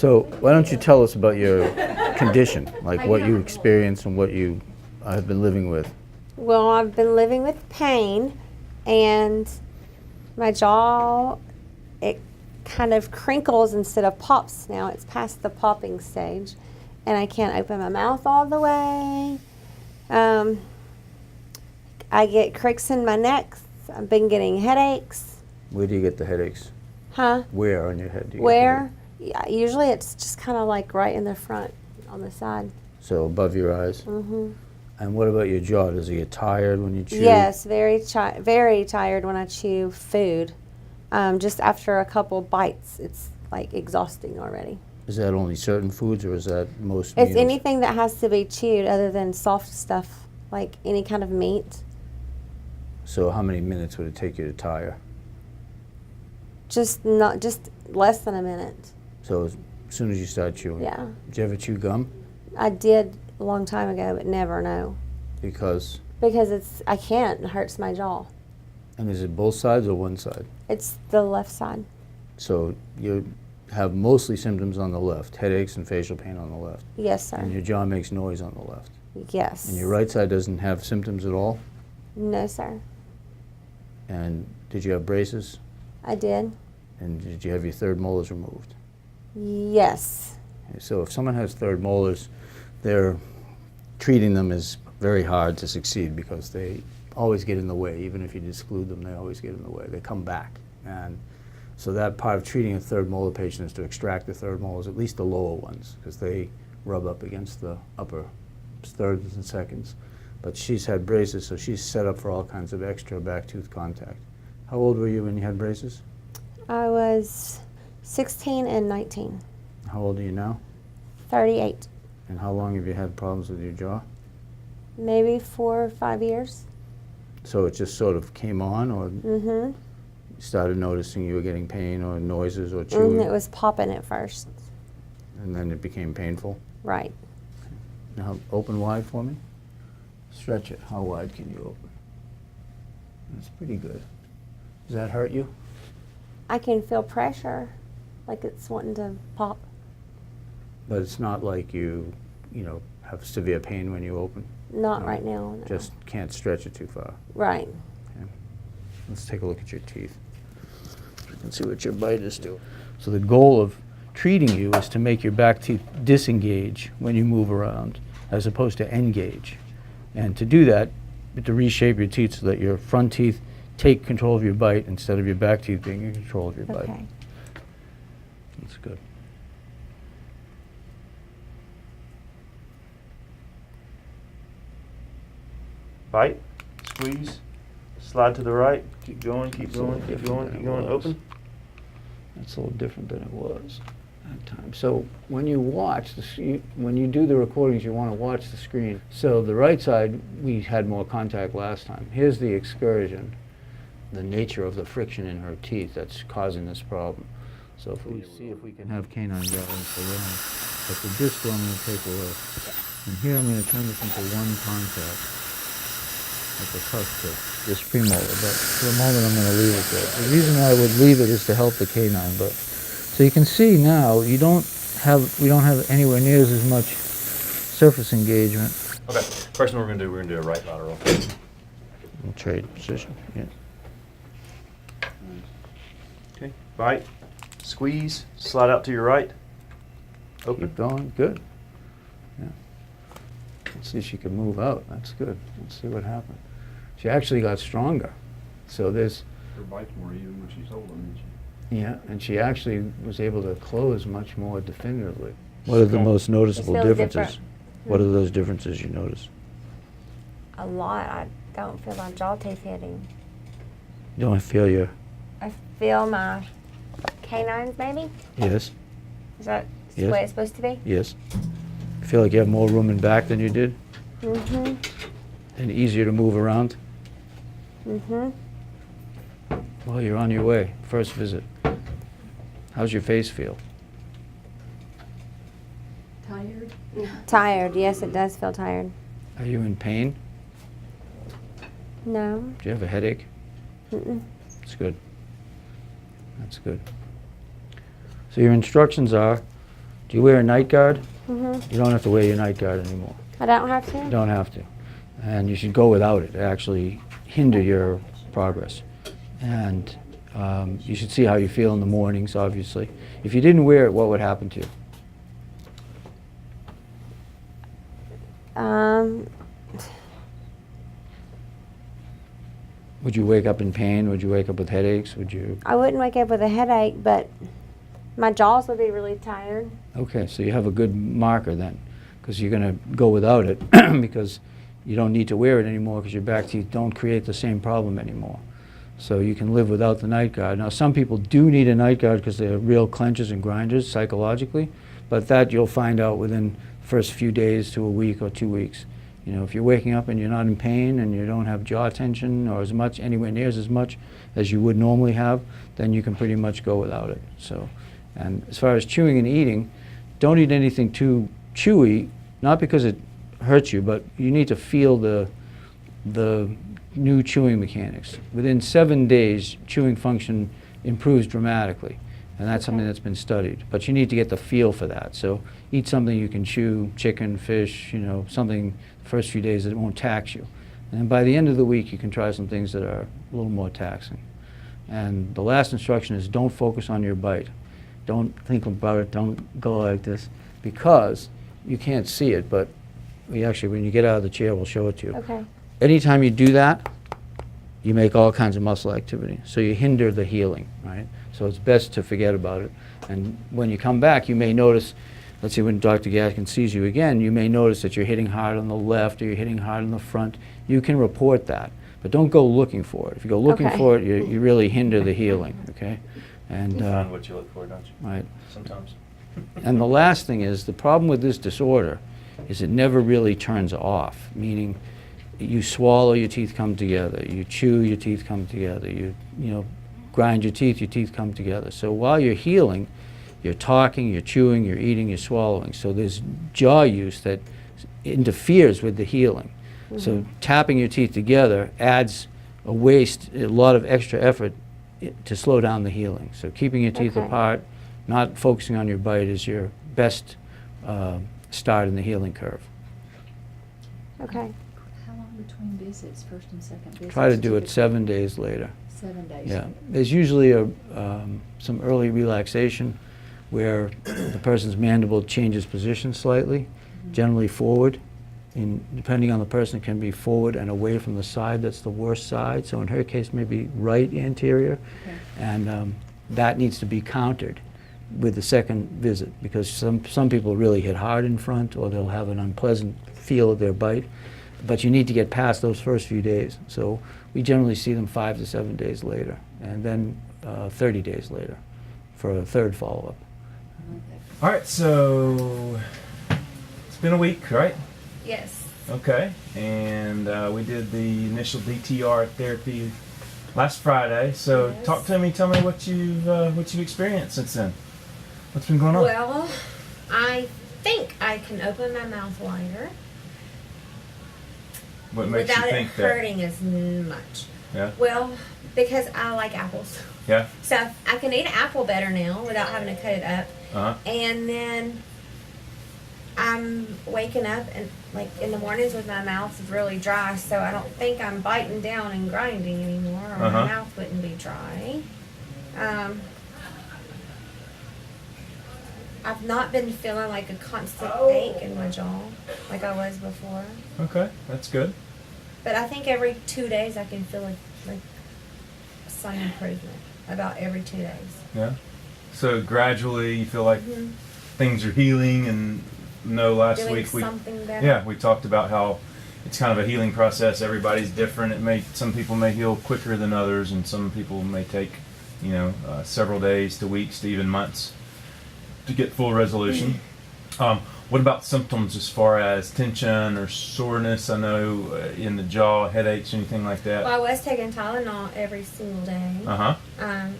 So why don't you tell us about your condition, like what you experienced and what you have been living with? Well, I've been living with pain, and my jaw, it kind of crinkles instead of pops now. It's past the popping stage, and I can't open my mouth all the way. I get cricks in my neck. I've been getting headaches. Where do you get the headaches? Huh? Where on your head do you Where? Yeah, usually it's just kind of like right in the front on the side. So above your eyes? Mm-hmm. And what about your jaw? Does it get tired when you chew? Yes, very tired when I chew food. Just after a couple bites, it's like exhausting already. Is that only certain foods or is that most It's meals? anything that has to be chewed other than soft stuff, like any kind of meat. So how many minutes would it take you to tire? Just less than a minute. So as soon as you start chewing? Yeah. Did you ever chew gum? I did a long time ago, but never, no. Because? Because I can't. It hurts my jaw. And is it both sides or one side? It's the left side. So you have mostly symptoms on the left, headaches and facial pain on the left. Yes, sir. And your jaw makes noise on the left. Yes. And your right side doesn't have symptoms at all? No, sir. And did you have braces? I did. And did you have your third molars removed? Yes. Okay, so if someone has third molars, they're treating them is very hard to succeed because they always get in the way. Even if you disclude them, they always get in the way. They come back. And so that part of treating a third molar patient is to extract the third molars, at least the lower ones, because they rub up against the upper thirds and seconds. But she's had braces, so she's set up for all kinds of extra back tooth contact. How old were you when you had braces? I was 16 and 19. How old are you now? 38. And how long have you had problems with your jaw? Maybe 4 or 5 years. So it just sort of came on, or Mm-hmm. you started noticing you were getting pain or noises or chewing? It was popping at first. And then it became painful? Right. Now open wide for me. Stretch it. How wide can you open? That's pretty good. Does that hurt you? I can feel pressure, like it's wanting to pop. But it's not like you have severe pain when you open? Not No. right now. No. Just can't stretch it too far. Right. Okay. Let's take a look at your teeth. You can see what your bite is doing. So the goal of treating you is to make your back teeth disengage when you move around, as opposed to engage. And to do that, you have to reshape your teeth so that your front teeth take control of your bite instead of your back teeth being in control of your bite. Okay. That's good. Bite, squeeze, slide to the right, keep going, keep going, keep going, keep going, open. That's a little different than it was that time. So when you watch, when you do the recordings, you want to watch the screen. So the right side, we had more contact last time. Here's the excursion, the nature of the friction in her teeth that's causing this problem. So if we see if we can have canine guidance around, but the distal I'm going to take away. And here I'm going to turn this into one contact at the cusp of this premolar, but for the moment I'm going to leave it there. The reason I would leave it is to help the canine, but so you can see now we don't have anywhere near as much surface engagement. Okay, first one we're gonna do a right lateral. We'll trade position. Yeah. Okay, bite, squeeze, slide out to your right, open. Keep going. Good. Yeah. Let's see if she can move out. That's good. Let's see what happened. She actually got stronger. So there's. Her bite's more even when she's older, isn't she? Yeah, and she actually was able to close much more definitively. What are the most noticeable feels differences? different. What are those differences you notice? A lot. I don't feel my jaw teeth hitting. You don't feel your. I feel my canines, maybe? Yes. Is that the Yes. way it's supposed to be? Yes. You feel like you have more room in back than you did? Mm-hmm. And easier to move around? Mm-hmm. Well, you're on your way. First visit. How's your face feel? Tired? Tired. Yes, it does feel tired. Are you in pain? No. Do you have a headache? Mm-mm. That's good. That's good. So your instructions are Do you wear a night guard? Mm-hmm. You don't have to wear your night guard anymore. I don't have to? You don't have to. And you should go without it. It actually hinder your progress. And you should see how you feel in the mornings, obviously. If you didn't wear it, what would happen to you? Would you wake up in pain? Would you wake up with headaches? Would you? I wouldn't wake up with a headache, but my jaws would be really tired. Okay, so you have a good marker then, because you're going to go without it because you don't need to wear it anymore because your back teeth don't create the same problem anymore. So you can live without the night guard. Now, some people do need a night guard because they're real clenchers and grinders psychologically, but that you'll find out within the first few days to a week or 2 weeks. You know, if you're waking up and you're not in pain and you don't have jaw tension or as much, anywhere near as much as you would normally have, then you can pretty much go without it. So, and as far as chewing and eating, don't eat anything too chewy, not because it hurts you, but you need to feel the new chewing mechanics. Within 7 days, chewing function improves dramatically, and that's something that's been studied. But you need to get the feel for that. So eat something you can chew, chicken, fish, you know, something the first few days that won't tax you. And then by the end of the week, you can try some things that are a little more taxing. And the last instruction is don't focus on your bite. Don't think about it, don't go like this, because you can't see it, but we actually, when you get out of the chair, we'll show it to you. Okay. Anytime you do that, you make all kinds of muscle activity. So you hinder the healing, right? So it's best to forget about it. And when you come back, you may notice, let's say when Dr. Gatgens sees you again, you may notice that you're hitting hard on the left or you're hitting hard on the front. You can report that, but don't go looking for it. If you go looking Okay. for it, you really hinder the healing, okay? And You find what you look for, don't you? right. Sometimes. And the last thing is, the problem with this disorder is it never really turns off, meaning you swallow, your teeth come together. You chew, your teeth come together. You know, grind your teeth come together. So while you're healing, you're talking, you're chewing, you're eating, you're swallowing. So there's jaw use that interferes with the healing. So tapping your teeth together adds a lot of extra effort to slow down the healing. So keeping your teeth Okay. apart, not focusing on your bite is your best start in the healing curve. Okay. How long between visits, first and second visits? Try to do it 7 days later. 7 days. Yeah, there's usually some early relaxation where the person's mandible changes position slightly, generally forward. Depending on the person, it can be forward and away from the side that's the worst side. So in her case, maybe right anterior. Okay. And that needs to be countered with the second visit, because some people really hit hard in front, or they'll have an unpleasant feel of their bite. But you need to get past those first few days. So we generally see them 5 to 7 days later, and then 30 days later for a third follow-up. All right, so it's been a week, right? Yes. Okay, and we did the initial DTR therapy last Friday. So Yes. talk to me, tell me what you've experienced since then. What's been going on? Well, I think I can open my mouth wider What makes without you it think that? hurting as much. Yeah, Well, because I like apples. yeah, So I can eat an apple better now without having to cut it up. uh-huh. And then I'm waking up and like in the mornings with my mouth really dry, so I don't think I'm biting down and grinding anymore, or Uh-huh. my mouth wouldn't be dry. I've not been feeling like a constant ache in my jaw like I was before. Okay, that's good. But I think every 2 days I can feel like some improvement. About every 2 days. Yeah. So gradually you feel like Mhm. things are healing, and last Doing week something better. yeah, we talked about how it's kind of a healing process. Everybody's different. Some people may heal quicker than others, and some people may take, several days to weeks to even months to get full resolution. What about symptoms as far as tension or soreness? I know in the jaw, headaches, anything like that. Well, I was taking Tylenol every single day. Uh-huh.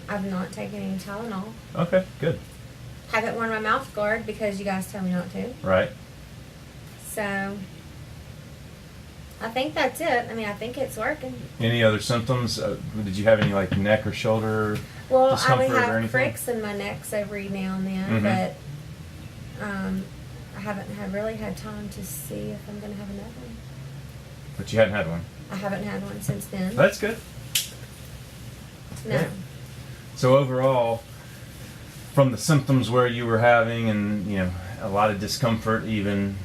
I've not taken any Tylenol. Okay, good. Haven't worn my mouth guard because you guys tell me not to. Right. So I think that's it. I mean, I think it's working. Any other symptoms? Did you have any like neck or shoulder Well, I discomfort would or have anything? pricks in my necks every now and then, Mhm. but I haven't really had time to see if I'm going to have another one. But you hadn't had one. I haven't had one since then. That's good. No. Great. So overall, from the symptoms where you were having, and a lot of discomfort, even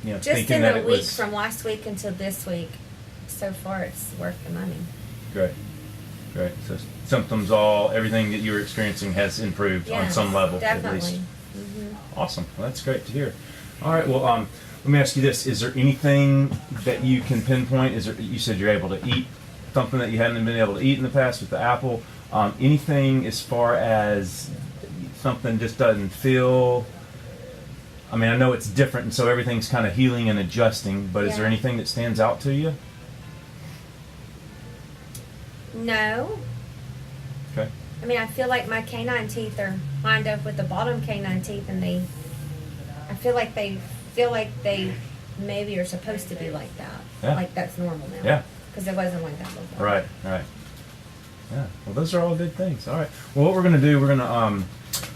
Just thinking in that a it week was from last week until this week, so far it's worth the money. great. So symptoms, everything that you were experiencing has improved on Yes, some level, definitely. at least. Mm-hmm. Awesome. Well, that's great to hear. All right. Well, let me ask you this: is there anything that you can pinpoint? You said you're able to eat something that you hadn't been able to eat in the past with the apple. Anything as far as something just doesn't feel? I mean, I know it's different, and so everything's kind of healing and adjusting. But is there Yeah. anything that stands out to you? No. Okay. I mean, I feel like my canine teeth are lined up with the bottom canine teeth, and I feel like they maybe are supposed to be like that. Yeah. Like that's normal now. Yeah. Because it wasn't like that before. Right. Yeah. Well, those are all good things. All right. Well, what we're going to do, we're going to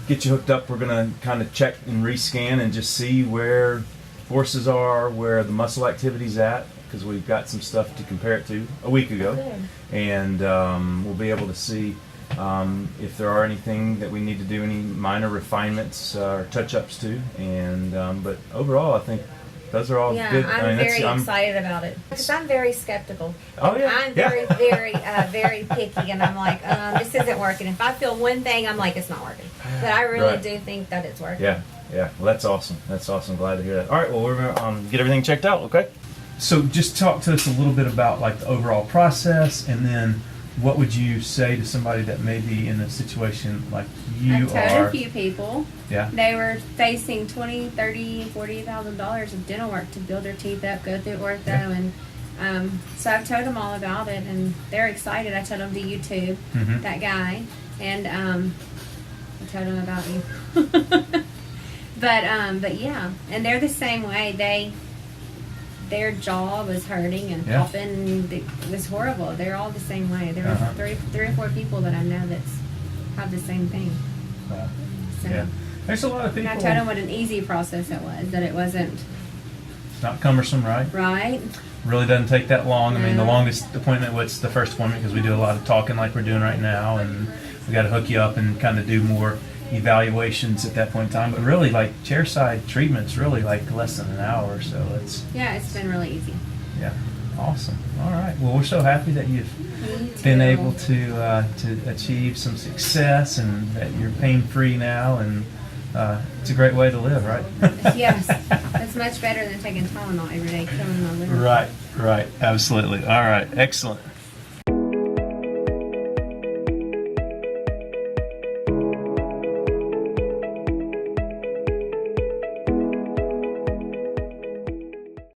get you hooked up. We're going to kind of check and rescan and just see where forces are, where the muscle activity's at, because we've got some stuff to compare it to a week ago. Good. And we'll be able to see if there are anything that we need to do, any minor refinements or touch-ups to. And but overall, I think those are all Yeah, good. I'm very excited about it because I'm very skeptical. Oh yeah. I'm very, very picky, and I'm like, this isn't working. If I feel one thing, I'm like, it's not working. But I really Right. do think that it's working. Yeah. Well, that's awesome. Glad to hear that. All right. Well, we're gonna get everything checked out. Okay. So, just talk to us a little bit about like the overall process, and then what would you say to somebody that may be in a situation like you I've told are? a few people. Yeah. They were facing $20,000, $30,000, $40,000 of dental work to build their teeth up, go through ortho, Yeah. and so I've told them all about it, and they're excited. I told them to YouTube Mhm. that guy, and I told them about you. but yeah, and they're the same way. Their jaw was hurting and Yeah. popping. It was horrible. They're all the same way. There Uh-huh. were three or four people that I know that's have the same thing. So. Yeah. There's a lot of And people. I told him what an easy process it was, that it wasn't It's not cumbersome, right? right. Really doesn't take that long. I mean, the No. longest appointment was the first appointment because we do a lot of talking like we're doing right now, and we got to hook you up and kind of do more evaluations at that point in time. But really, like chairside treatment's really like less than an hour, so it's Yeah, it's been really easy. yeah, awesome. All right, well, we're so happy that you've Me been too. able to achieve some success and that you're pain free now, and it's a great way to live, right? Yes, it's much better than taking Tylenol every day, killing my liver. Right, absolutely. All right, excellent.